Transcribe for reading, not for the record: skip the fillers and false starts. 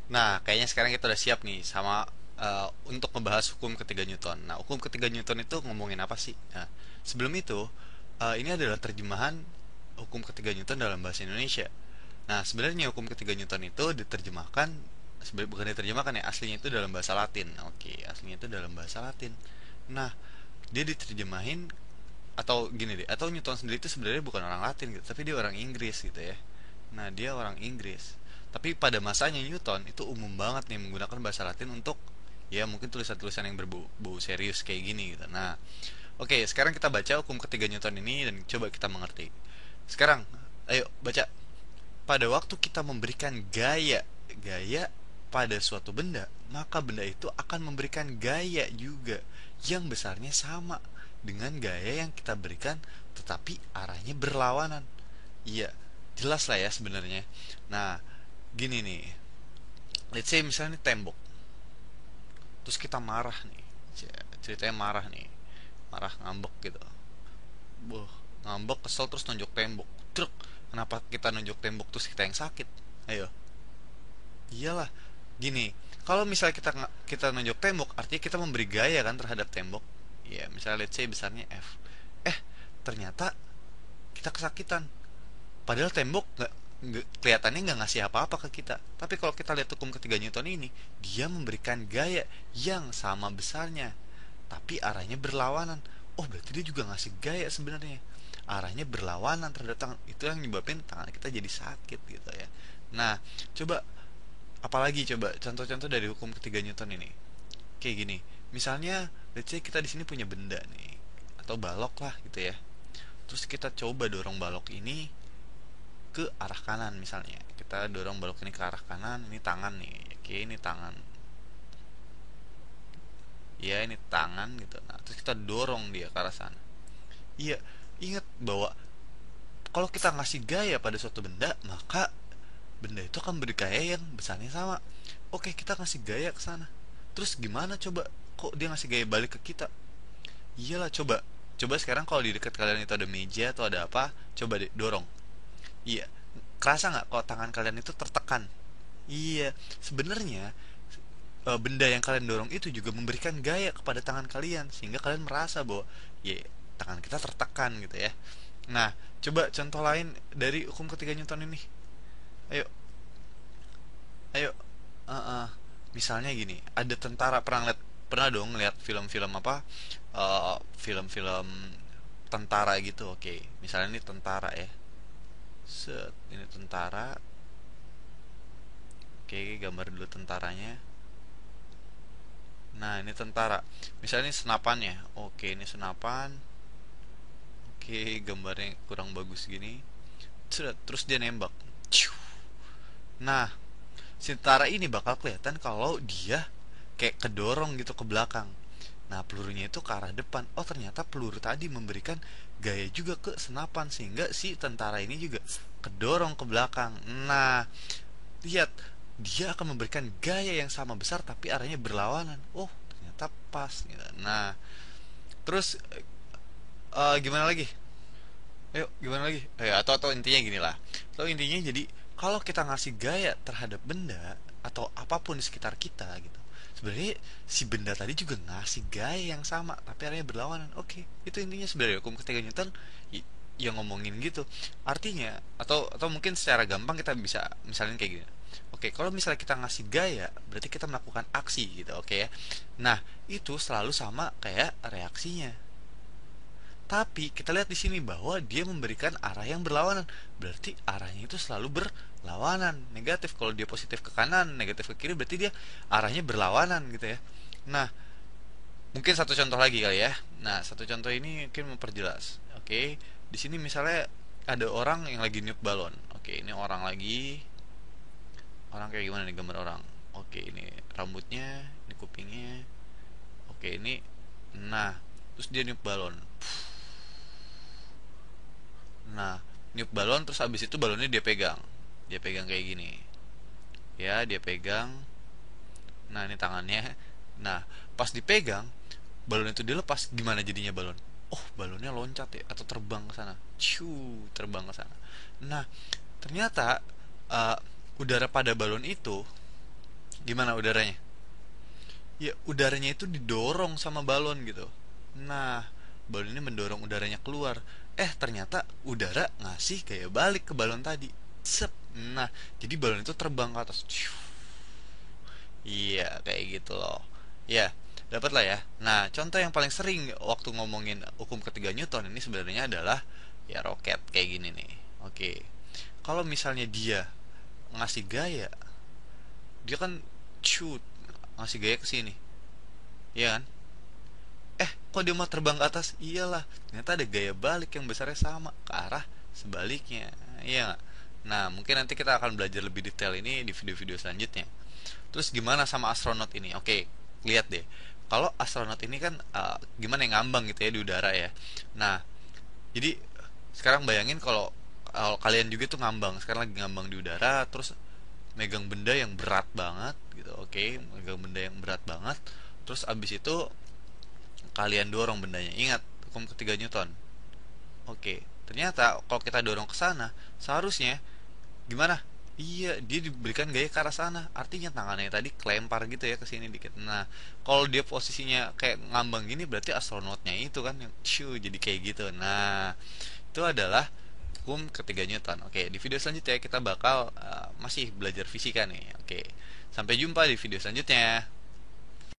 Nah, kayaknya sekarang kita udah siap nih sama untuk membahas hukum ketiga Newton. Nah, hukum ketiga Newton itu ngomongin apa sih? Nah, sebelum itu, ini adalah terjemahan hukum ketiga Newton dalam bahasa Indonesia. Nah, sebenarnya hukum ketiga Newton itu diterjemahkan, sebenarnya bukan diterjemahkan ya, aslinya itu dalam bahasa Latin. Oke, aslinya itu dalam bahasa Latin. Nah, dia diterjemahin atau gini deh, atau Newton sendiri itu sebenarnya bukan orang Latin gitu, tapi dia orang Inggris gitu ya. Nah, dia orang Inggris. Tapi pada masanya Newton itu umum banget nih menggunakan bahasa Latin untuk ya mungkin tulisan-tulisan yang berbau serius kayak gini gitu. Nah, oke, sekarang kita baca hukum ketiga Newton ini dan coba kita mengerti. Sekarang, ayo baca. Pada waktu kita memberikan gaya pada suatu benda, maka benda itu akan memberikan gaya juga yang besarnya sama dengan gaya yang kita berikan, tetapi arahnya berlawanan. Iya, jelas lah ya sebenarnya. Nah, gini nih, let's say misalnya tembok, terus kita marah nih, ceritanya marah nih, marah ngambek gitu, boh, ngambek kesel terus nunjuk tembok, truk, kenapa kita nunjuk tembok terus kita yang sakit? Ayo, iyalah, gini, kalau misalnya kita nunjuk tembok, artinya kita memberi gaya kan terhadap tembok. Ya, misalnya let's say besarnya F. Ternyata kita kesakitan. Padahal tembok kelihatannya nggak ngasih apa-apa ke kita. Tapi kalau kita lihat hukum ketiga Newton ini, dia memberikan gaya yang sama besarnya, tapi arahnya berlawanan. Oh, berarti dia juga ngasih gaya sebenarnya. Arahnya berlawanan terhadap tangan. Itu yang nyebabin tangan kita jadi sakit gitu ya. Nah, coba apalagi coba contoh-contoh dari hukum ketiga Newton ini. Kayak gini. Misalnya, let's say kita di sini punya benda nih atau balok lah gitu ya. Terus kita coba dorong balok ini ke arah kanan misalnya. Kita dorong balok ini ke arah kanan, ini tangan nih. Oke, ini tangan. Ya, ini tangan gitu. Nah, terus kita dorong dia ke arah sana. Iya, ingat bahwa kalau kita ngasih gaya pada suatu benda, maka benda itu akan bergaya yang besarnya sama. Oke, kita ngasih gaya ke sana. Terus gimana coba? Kok dia ngasih gaya balik ke kita? Iyalah, coba. Coba sekarang kalau di dekat kalian itu ada meja atau ada apa, coba deh dorong. Iya, kerasa nggak kalau tangan kalian itu tertekan? Iya, sebenarnya benda yang kalian dorong itu juga memberikan gaya kepada tangan kalian sehingga kalian merasa bahwa ya tangan kita tertekan gitu ya. Nah, coba contoh lain dari hukum ketiga Newton ini. Ayo, ayo. Uh, uh. Misalnya gini, ada tentara pernah dong lihat film-film apa? Film-film tentara gitu. Oke, misalnya ini tentara ya. Set, ini tentara. Oke, gambar dulu tentaranya. Nah, ini tentara. Misalnya ini senapannya. Oke, ini senapan. Oke, gambarnya kurang bagus gini. Terus dia nembak. Nah, si tentara ini bakal kelihatan kalau dia kayak kedorong gitu ke belakang. Nah, pelurunya itu ke arah depan. Oh, ternyata peluru tadi memberikan gaya juga ke senapan sehingga si tentara ini juga kedorong ke belakang. Nah, lihat, dia akan memberikan gaya yang sama besar tapi arahnya berlawanan. Oh, ternyata pas gitu. Nah, terus gimana lagi? Ayo, gimana lagi? Atau intinya gini lah. Atau intinya jadi kalau kita ngasih gaya terhadap benda atau apapun di sekitar kita gitu. Sebenarnya si benda tadi juga ngasih gaya yang sama tapi arahnya berlawanan. Oke, itu intinya sebenarnya hukum ketiga Newton yang ngomongin gitu. Artinya atau mungkin secara gampang kita bisa misalnya kayak gini. Oke, kalau misalnya kita ngasih gaya, berarti kita melakukan aksi gitu, oke ya. Nah, itu selalu sama kayak reaksinya. Tapi kita lihat di sini bahwa dia memberikan arah yang berlawanan. Berarti arahnya itu selalu berlawanan, negatif. Kalau dia positif ke kanan, negatif ke kiri, berarti dia arahnya berlawanan gitu ya. Nah, mungkin satu contoh lagi kali ya. Nah, satu contoh ini mungkin memperjelas. Oke, di sini misalnya ada orang yang lagi niup balon. Oke, ini orang kayak gimana nih gambar orang? Oke, ini rambutnya, ini kupingnya. Oke, ini, nah, terus dia niup balon. Nah, niup balon terus abis itu balonnya dia pegang. Dia pegang kayak gini. Ya, dia pegang. Nah, ini tangannya. Nah, pas dipegang, balon itu dilepas, gimana jadinya balon? Oh, balonnya loncat ya atau terbang ke sana. Ciu, terbang ke sana. Nah, ternyata udara pada balon itu Gimana udaranya? Ya udaranya itu didorong sama balon gitu. Nah, balon ini mendorong udaranya keluar. Ternyata udara ngasih gaya balik ke balon tadi. Sep. Nah, jadi balon itu terbang ke atas. Iya, kayak gitu loh. Ya, dapat lah ya. Nah, contoh yang paling sering waktu ngomongin hukum ketiga Newton ini sebenarnya adalah ya roket kayak gini nih. Oke. Kalau misalnya dia ngasih gaya, dia kan shoot ngasih gaya ke sini. Iya kan? Kok dia mau terbang ke atas? Iyalah, ternyata ada gaya balik yang besarnya sama ke arah sebaliknya. Iya nggak? Nah, mungkin nanti kita akan belajar lebih detail ini di video-video selanjutnya. Terus gimana sama astronot ini? Oke, lihat deh. Kalau astronot ini kan gimana yang ngambang gitu ya di udara ya. Nah, jadi sekarang bayangin kalau kalian juga tuh ngambang, sekarang lagi ngambang di udara, terus megang benda yang berat banget gitu. Oke, megang benda yang berat banget. Terus abis itu kalian dorong bendanya. Ingat hukum ketiga Newton. Oke, ternyata kalau kita dorong ke sana, seharusnya gimana? Iya, dia diberikan gaya ke arah sana. Artinya tangannya tadi kelempar gitu ya ke sini dikit. Nah, kalau dia posisinya kayak ngambang gini berarti astronotnya itu kan yang jadi kayak gitu. Nah, itu adalah hukum ketiga Newton. Oke, di video selanjutnya kita bakal masih belajar fisika nih. Oke, sampai jumpa di video selanjutnya.